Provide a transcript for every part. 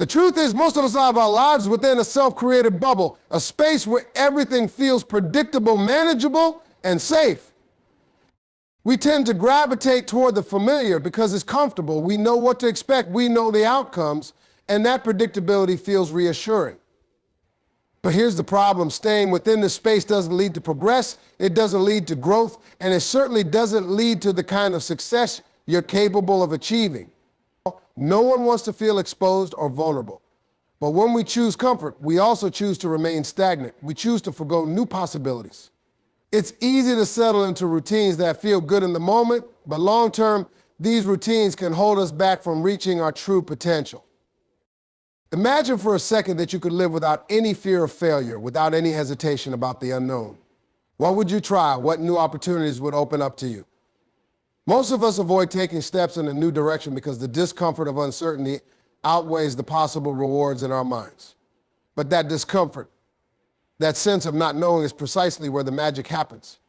The truth is, most of us live our lives within a self-created bubble, a space where everything feels predictable, manageable, and safe. We tend to gravitate toward the familiar because it's comfortable. We know what to expect. We know the outcomes, and that predictability feels reassuring. But here's the problem. Staying within this space doesn't lead to progress, it doesn't lead to growth, and it certainly doesn't lead to the kind of success you're capable of achieving. No one wants to feel exposed or vulnerable. But when we choose comfort, we also choose to remain stagnant. We choose to forgo new possibilities. It's easy to settle into routines that feel good in the moment, but long-term, these routines can hold us back from reaching our true potential. Imagine for a second that you could live without any fear of failure, without any hesitation about the unknown. What would you try? What new opportunities would open up to you? Most of us avoid taking steps in a new direction because the discomfort of uncertainty outweighs the possible rewards in our minds. But that discomfort, that sense of not knowing, is precisely where the magic happens.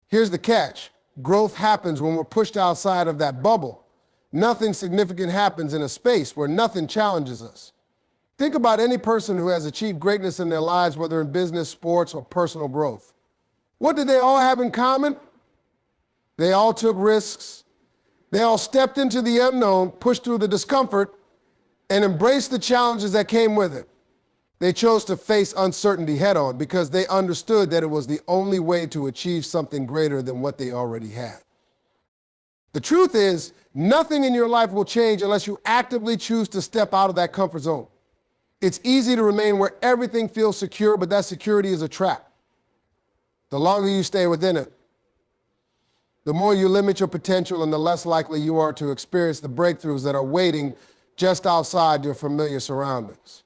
Here's the catch. Growth happens when we're pushed outside of that bubble. Nothing significant happens in a space where nothing challenges us. Think about any person who has achieved greatness in their lives, whether in business, sports, or personal growth. What did they all have in common? They all took risks. They all stepped into the unknown, pushed through the discomfort, and embraced the challenges that came with it. They chose to face uncertainty head-on because they understood that it was the only way to achieve something greater than what they already had. The truth is, nothing in your life will change unless you actively choose to step out of that comfort zone. It's easy to remain where everything feels secure, but that security is a trap. The longer you stay within it, the more you limit your potential and the less likely you are to experience the breakthroughs that are waiting just outside your familiar surroundings.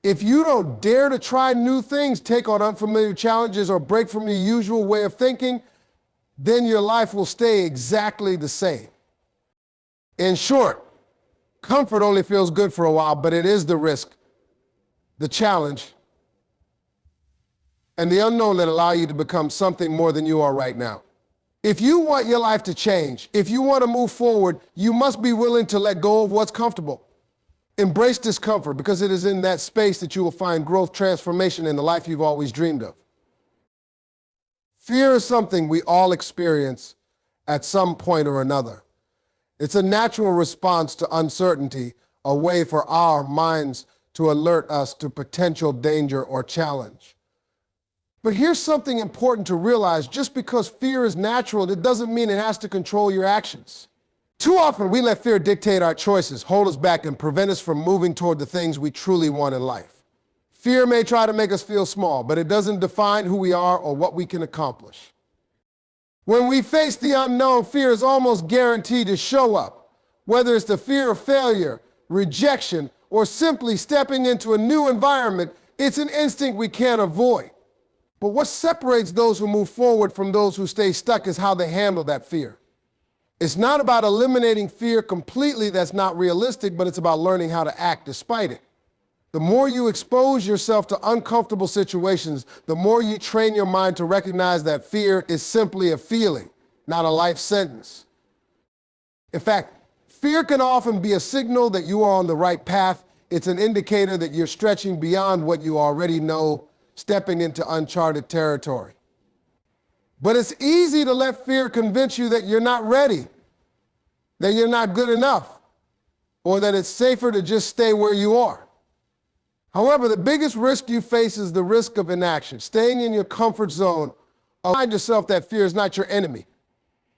If you don't dare to try new things, take on unfamiliar challenges, or break from your usual way of thinking, then your life will stay exactly the same. In short, comfort only feels good for a while, but it is the risk, the challenge, and the unknown that allow you to become something more than you are right now. If you want your life to change, if you want to move forward, you must be willing to let go of what's comfortable. Embrace discomfort, because it is in that space that you will find growth, transformation, and the life you've always dreamed of. Fear is something we all experience at some point or another. It's a natural response to uncertainty, a way for our minds to alert us to potential danger or challenge. But here's something important to realize. Just because fear is natural, it doesn't mean it has to control your actions. Too often, we let fear dictate our choices, hold us back, and prevent us from moving toward the things we truly want in life. Fear may try to make us feel small, but it doesn't define who we are or what we can accomplish. When we face the unknown, fear is almost guaranteed to show up, whether it's the fear of failure, rejection, or simply stepping into a new environment. It's an instinct we can't avoid. But what separates those who move forward from those who stay stuck is how they handle that fear. It's not about eliminating fear completely. That's not realistic, but it's about learning how to act despite it. The more you expose yourself to uncomfortable situations, the more you train your mind to recognize that fear is simply a feeling, not a life sentence. In fact, fear can often be a signal that you are on the right path. It's an indicator that you're stretching beyond what you already know, stepping into uncharted territory. But it's easy to let fear convince you that you're not ready, that you're not good enough, or that it's safer to just stay where you are. However, the biggest risk you face is the risk of inaction, staying in your comfort zone. Remind yourself that fear is not your enemy.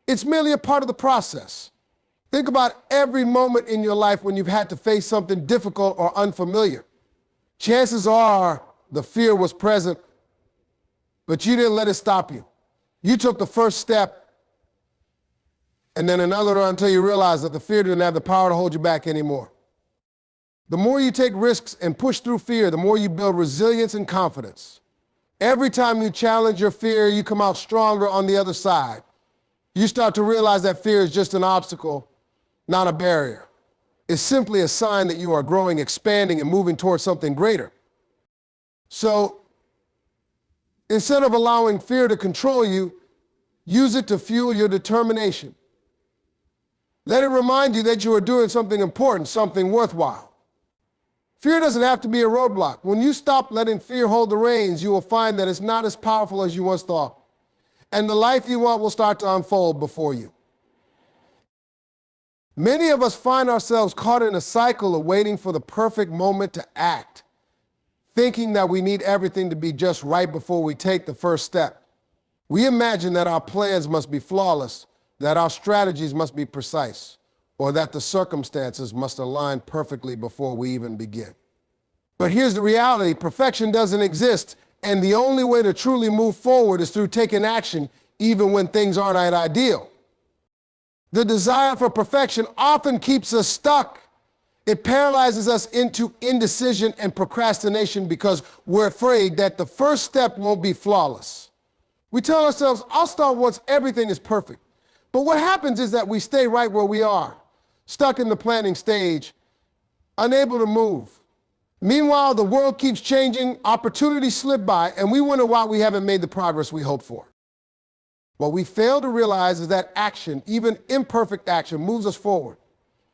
It's merely a part of the process. Think about every moment in your life when you've had to face something difficult or unfamiliar. Chances are the fear was present, but you didn't let it stop you. You took the first step, and then another until you realized that the fear didn't have the power to hold you back anymore. The more you take risks and push through fear, the more you build resilience and confidence. Every time you challenge your fear, you come out stronger on the other side. You start to realize that fear is just an obstacle, not a barrier. It's simply a sign that you are growing, expanding, and moving towards something greater. So, instead of allowing fear to control you, use it to fuel your determination. Let it remind you that you are doing something important, something worthwhile. Fear doesn't have to be a roadblock. When you stop letting fear hold the reins, you will find that it's not as powerful as you once thought. And the life you want will start to unfold before you. Many of us find ourselves caught in a cycle of waiting for the perfect moment to act, thinking that we need everything to be just right before we take the first step. We imagine that our plans must be flawless, that our strategies must be precise, or that the circumstances must align perfectly before we even begin. But here's the reality: perfection doesn't exist, and the only way to truly move forward is through taking action, even when things aren't ideal. The desire for perfection often keeps us stuck. It paralyzes us into indecision and procrastination because we're afraid that the first step won't be flawless. We tell ourselves, I'll start once everything is perfect. But what happens is that we stay right where we are, stuck in the planning stage, unable to move. Meanwhile, the world keeps changing, opportunities slip by, and we wonder why we haven't made the progress we hoped for. What we fail to realize is that action, even imperfect action, moves us forward.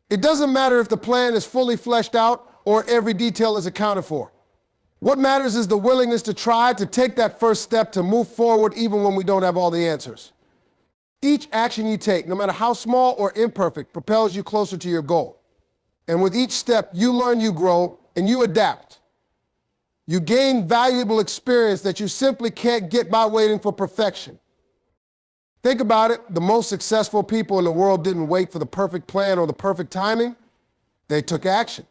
It doesn't matter if the plan is fully fleshed out or every detail is accounted for. What matters is the willingness to try, to take that first step, to move forward even when we don't have all the answers. Each action you take, no matter how small or imperfect, propels you closer to your goal. And with each step, you learn, you grow, and you adapt. You gain valuable experience that you simply can't get by waiting for perfection. Think about it. The most successful people in the world didn't wait for the perfect plan or the perfect timing. They took action.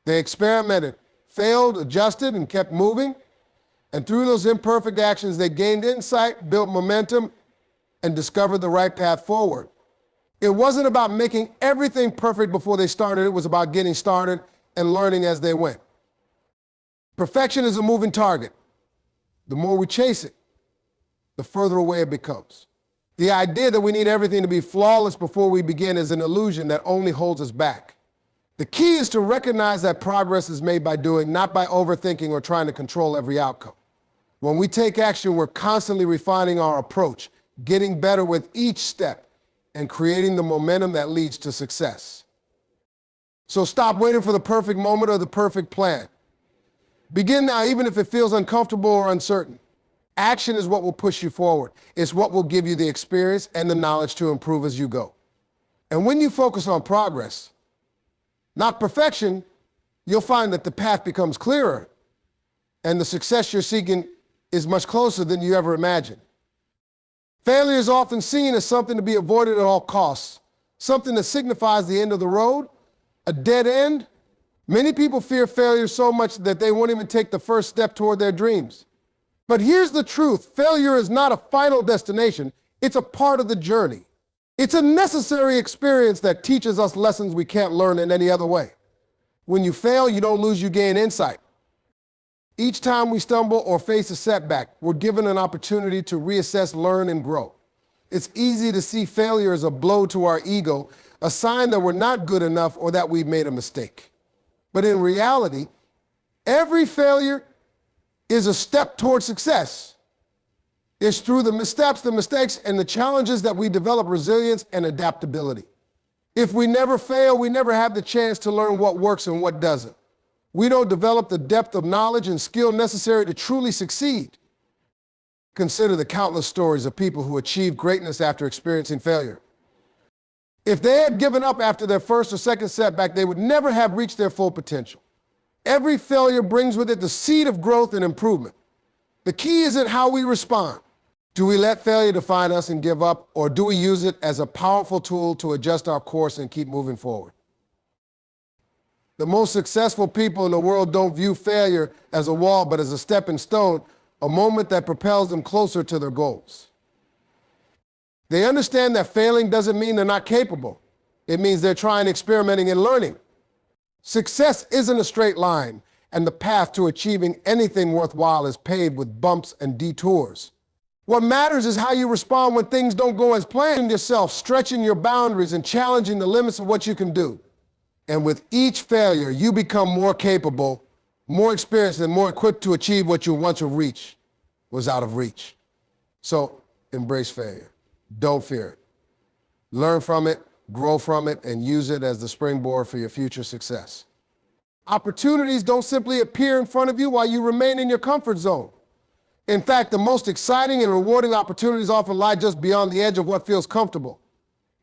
They experimented, failed, adjusted, and kept moving. And through those imperfect actions, they gained insight, built momentum, and discovered the right path forward. It wasn't about making everything perfect before they started. It was about getting started and learning as they went. Perfection is a moving target. The more we chase it, the further away it becomes. The idea that we need everything to be flawless before we begin is an illusion that only holds us back. The key is to recognize that progress is made by doing, not by overthinking or trying to control every outcome. When we take action, we're constantly refining our approach, getting better with each step, and creating the momentum that leads to success. So stop waiting for the perfect moment or the perfect plan. Begin now, even if it feels uncomfortable or uncertain. Action is what will push you forward. It's what will give you the experience and the knowledge to improve as you go. And when you focus on progress, not perfection, you'll find that the path becomes clearer and the success you're seeking is much closer than you ever imagined. Failure is often seen as something to be avoided at all costs, something that signifies the end of the road, a dead end. Many people fear failure so much that they won't even take the first step toward their dreams. But here's the truth: failure is not a final destination, it's a part of the journey. It's a necessary experience that teaches us lessons we can't learn in any other way. When you fail, you don't lose, you gain insight. Each time we stumble or face a setback, we're given an opportunity to reassess, learn, and grow. It's easy to see failure as a blow to our ego, a sign that we're not good enough or that we've made a mistake. But in reality, every failure is a step toward success. It's through the missteps, the mistakes, and the challenges that we develop resilience and adaptability. If we never fail, we never have the chance to learn what works and what doesn't. We don't develop the depth of knowledge and skill necessary to truly succeed. Consider the countless stories of people who achieved greatness after experiencing failure. If they had given up after their first or second setback, they would never have reached their full potential. Every failure brings with it the seed of growth and improvement. The key isn't how we respond. Do we let failure define us and give up, or do we use it as a powerful tool to adjust our course and keep moving forward? The most successful people in the world don't view failure as a wall, but as a stepping stone, a moment that propels them closer to their goals. They understand that failing doesn't mean they're not capable. It means they're trying, experimenting, and learning. Success isn't a straight line, and the path to achieving anything worthwhile is paved with bumps and detours. What matters is how you respond when things don't go as planned. Yourself, stretching your boundaries and challenging the limits of what you can do. And with each failure, you become more capable, more experienced, and more equipped to achieve what you once was out of reach. So embrace failure. Don't fear it. Learn from it, grow from it, and use it as the springboard for your future success. Opportunities don't simply appear in front of you while you remain in your comfort zone. In fact, the most exciting and rewarding opportunities often lie just beyond the edge of what feels comfortable.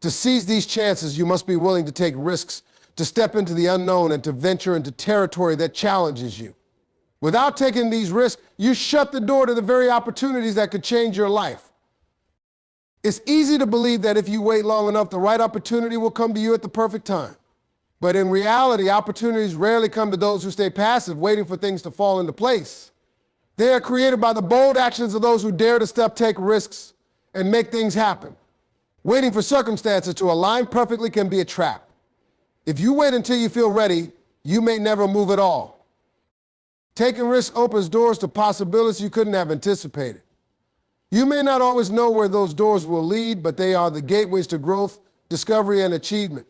To seize these chances, you must be willing to take risks, to step into the unknown, and to venture into territory that challenges you. Without taking these risks, you shut the door to the very opportunities that could change your life. It's easy to believe that if you wait long enough, the right opportunity will come to you at the perfect time. But in reality, opportunities rarely come to those who stay passive, waiting for things to fall into place. They are created by the bold actions of those who dare to take risks, and make things happen. Waiting for circumstances to align perfectly can be a trap. If you wait until you feel ready, you may never move at all. Taking risks opens doors to possibilities you couldn't have anticipated. You may not always know where those doors will lead, but they are the gateways to growth, discovery, and achievement.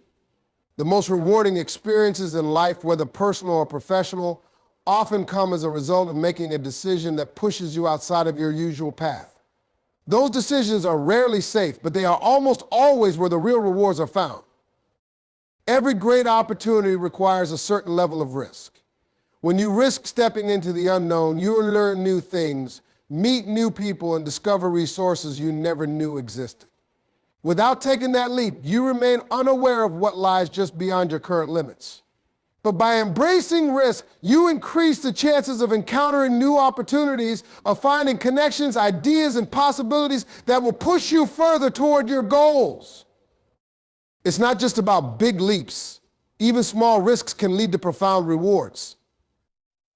The most rewarding experiences in life, whether personal or professional, often come as a result of making a decision that pushes you outside of your usual path. Those decisions are rarely safe, but they are almost always where the real rewards are found. Every great opportunity requires a certain level of risk. When you risk stepping into the unknown, you will learn new things, meet new people, and discover resources you never knew existed. Without taking that leap, you remain unaware of what lies just beyond your current limits. But by embracing risk, you increase the chances of encountering new opportunities, of finding connections, ideas, and possibilities that will push you further toward your goals. It's not just about big leaps. Even small risks can lead to profound rewards.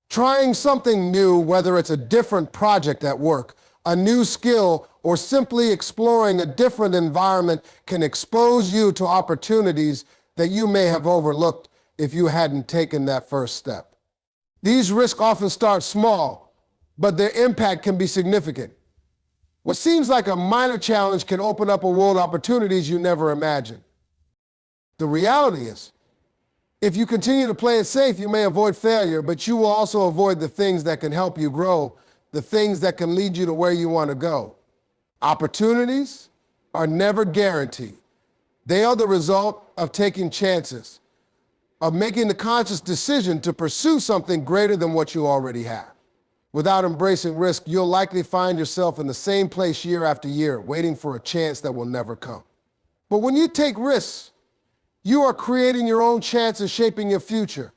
Trying something new, whether it's a different project at work, a new skill, or simply exploring a different environment, can expose you to opportunities that you may have overlooked if you hadn't taken that first step. These risks often start small, but their impact can be significant. What seems like a minor challenge can open up a world of opportunities you never imagined. The reality is, if you continue to play it safe, you may avoid failure, but you will also avoid the things that can help you grow, the things that can lead you to where you want to go. Opportunities are never guaranteed. They are the result of taking chances, of making the conscious decision to pursue something greater than what you already have. Without embracing risk, you'll likely find yourself in the same place year after year, waiting for a chance that will never come. But when you take risks, you are creating your own chances, shaping your future,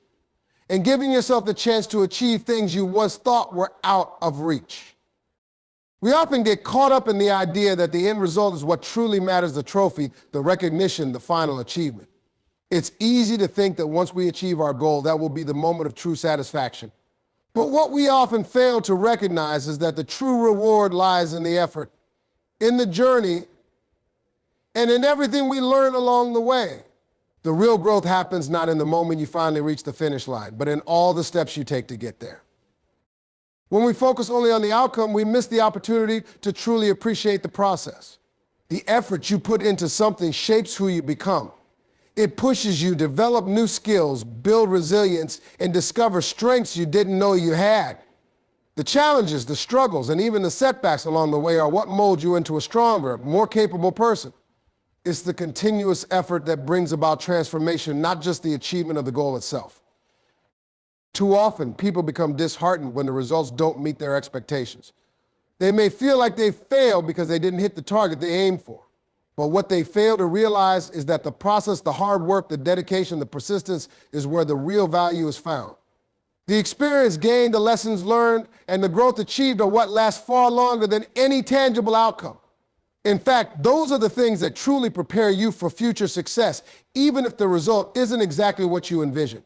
and giving yourself the chance to achieve things you once thought were out of reach. We often get caught up in the idea that the end result is what truly matters, the trophy, the recognition, the final achievement. It's easy to think that once we achieve our goal, that will be the moment of true satisfaction. But what we often fail to recognize is that the true reward lies in the effort, in the journey, and in everything we learn along the way. The real growth happens not in the moment you finally reach the finish line, but in all the steps you take to get there. When we focus only on the outcome, we miss the opportunity to truly appreciate the process. The effort you put into something shapes who you become. It pushes you, develop new skills, build resilience, and discover strengths you didn't know you had. The challenges, the struggles, and even the setbacks along the way are what mold you into a stronger, more capable person. It's the continuous effort that brings about transformation, not just the achievement of the goal itself. Too often, people become disheartened when the results don't meet their expectations. They may feel like they failed because they didn't hit the target they aimed for. But what they fail to realize is that the process, the hard work, the dedication, the persistence is where the real value is found. The experience gained, the lessons learned, and the growth achieved are what lasts far longer than any tangible outcome. In fact, those are the things that truly prepare you for future success, even if the result isn't exactly what you envisioned.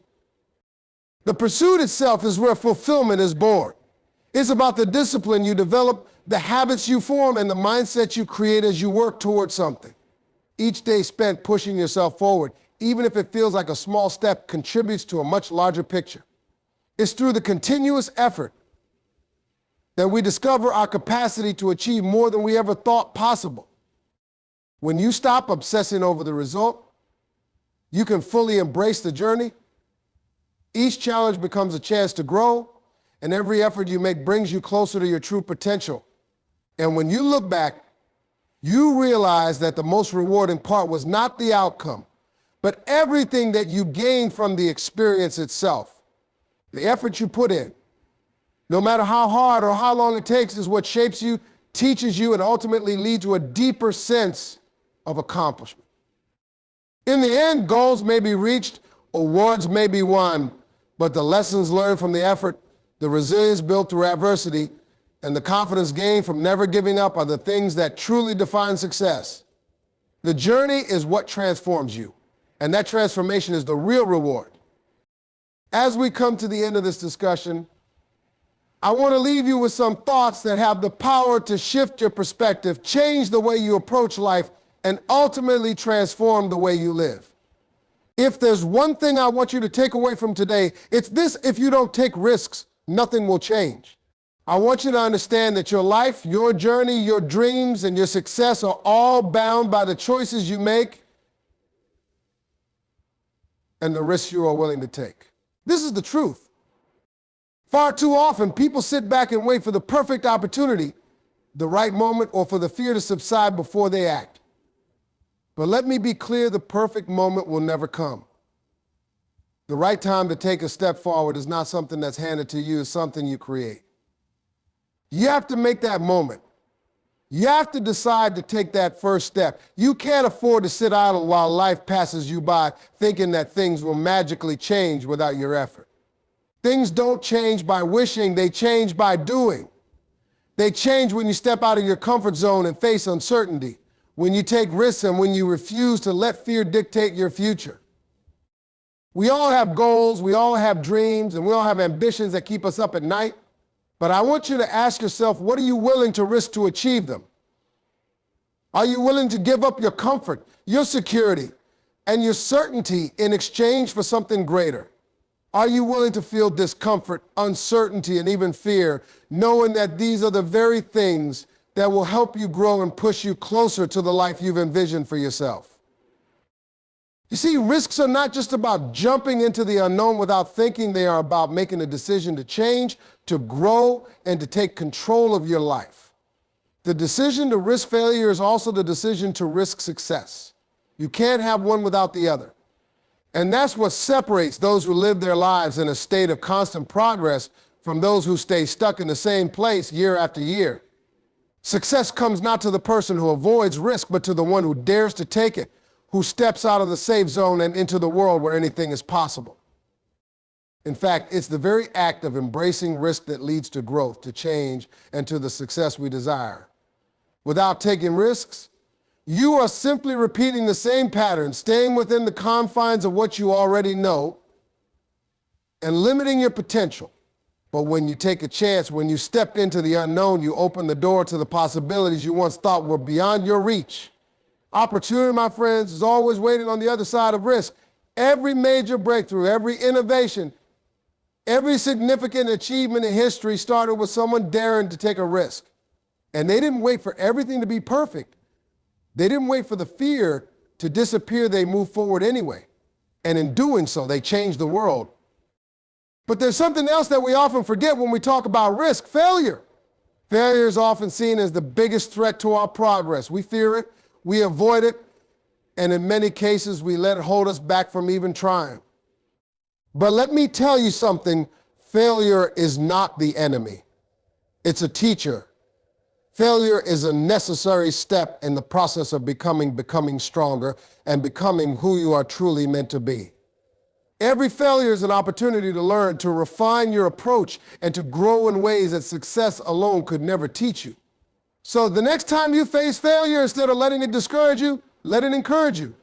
The pursuit itself is where fulfillment is born. It's about the discipline you develop, the habits you form, and the mindset you create as you work towards something. Each day spent pushing yourself forward, even if it feels like a small step, contributes to a much larger picture. It's through the continuous effort that we discover our capacity to achieve more than we ever thought possible. When you stop obsessing over the result, you can fully embrace the journey. Each challenge becomes a chance to grow, and every effort you make brings you closer to your true potential. And when you look back, you realize that the most rewarding part was not the outcome, but everything that you gained from the experience itself. The effort you put in, no matter how hard or how long it takes, is what shapes you, teaches you, and ultimately leads to a deeper sense of accomplishment. In the end, goals may be reached, awards may be won, but the lessons learned from the effort, the resilience built through adversity, and the confidence gained from never giving up are the things that truly define success. The journey is what transforms you, and that transformation is the real reward. As we come to the end of this discussion, I want to leave you with some thoughts that have the power to shift your perspective, change the way you approach life, and ultimately transform the way you live. If there's one thing I want you to take away from today, it's this: if you don't take risks, nothing will change. I want you to understand that your life, your journey, your dreams, and your success are all bound by the choices you make and the risks you are willing to take. This is the truth. Far too often, people sit back and wait for the perfect opportunity, the right moment, or for the fear to subside before they act. But let me be clear, the perfect moment will never come. The right time to take a step forward is not something that's handed to you, it's something you create. You have to make that moment. You have to decide to take that first step. You can't afford to sit idle while life passes you by thinking that things will magically change without your effort. Things don't change by wishing, they change by doing. They change when you step out of your comfort zone and face uncertainty, when you take risks, and when you refuse to let fear dictate your future. We all have goals, we all have dreams, and we all have ambitions that keep us up at night. But I want you to ask yourself, what are you willing to risk to achieve them? Are you willing to give up your comfort, your security, and your certainty in exchange for something greater? Are you willing to feel discomfort, uncertainty, and even fear, knowing that these are the very things that will help you grow and push you closer to the life you've envisioned for yourself? You see, risks are not just about jumping into the unknown without thinking. They are about making a decision to change, to grow, and to take control of your life. The decision to risk failure is also the decision to risk success. You can't have one without the other. And that's what separates those who live their lives in a state of constant progress from those who stay stuck in the same place year after year. Success comes not to the person who avoids risk, but to the one who dares to take it, who steps out of the safe zone and into the world where anything is possible. In fact, it's the very act of embracing risk that leads to growth, to change, and to the success we desire. Without taking risks, you are simply repeating the same pattern, staying within the confines of what you already know and limiting your potential. But when you take a chance, when you step into the unknown, you open the door to the possibilities you once thought were beyond your reach. Opportunity, my friends, is always waiting on the other side of risk. Every major breakthrough, every innovation, every significant achievement in history started with someone daring to take a risk. And they didn't wait for everything to be perfect. They didn't wait for the fear to disappear. They moved forward anyway. And in doing so, they changed the world. But there's something else that we often forget when we talk about risk: failure. Failure is often seen as the biggest threat to our progress. We fear it, we avoid it, and in many cases, we let it hold us back from even trying. But let me tell you something: failure is not the enemy. It's a teacher. Failure is a necessary step in the process of becoming stronger and becoming who you are truly meant to be. Every failure is an opportunity to learn, to refine your approach, and to grow in ways that success alone could never teach you. So the next time you face failure, instead of letting it discourage you, let it encourage you.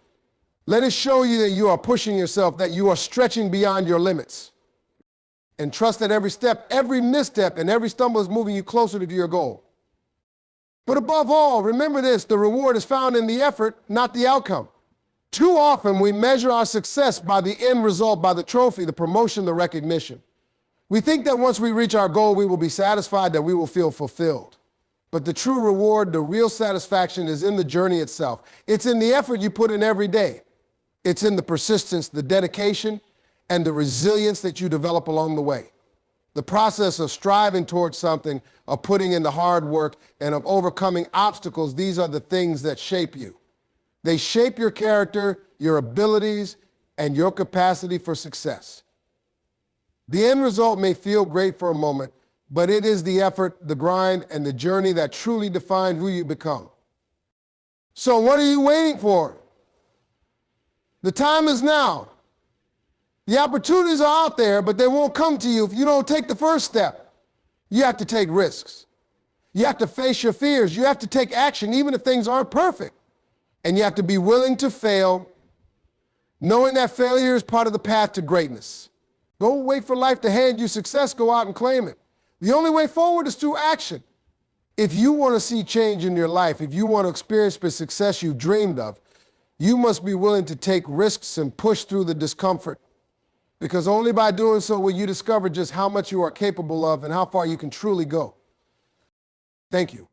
Let it show you that you are pushing yourself, that you are stretching beyond your limits. And trust that every step, every misstep, and every stumble is moving you closer to your goal. But above all, remember this: the reward is found in the effort, not the outcome. Too often we measure our success by the end result, by the trophy, the promotion, the recognition. We think that once we reach our goal, we will be satisfied, that we will feel fulfilled. But the true reward, the real satisfaction, is in the journey itself. It's in the effort you put in every day. It's in the persistence, the dedication, and the resilience that you develop along the way. The process of striving towards something, of putting in the hard work, and of overcoming obstacles, these are the things that shape you. They shape your character, your abilities, and your capacity for success. The end result may feel great for a moment, but it is the effort, the grind, and the journey that truly define who you become. So what are you waiting for? The time is now. The opportunities are out there, but they won't come to you if you don't take the first step. You have to take risks. You have to face your fears. You have to take action, even if things aren't perfect. And you have to be willing to fail, knowing that failure is part of the path to greatness. Don't wait for life to hand you success. Go out and claim it. The only way forward is through action. If you want to see change in your life, if you want to experience the success you dreamed of, you must be willing to take risks and push through the discomfort. Because only by doing so will you discover just how much you are capable of and how far you can truly go. Thank you.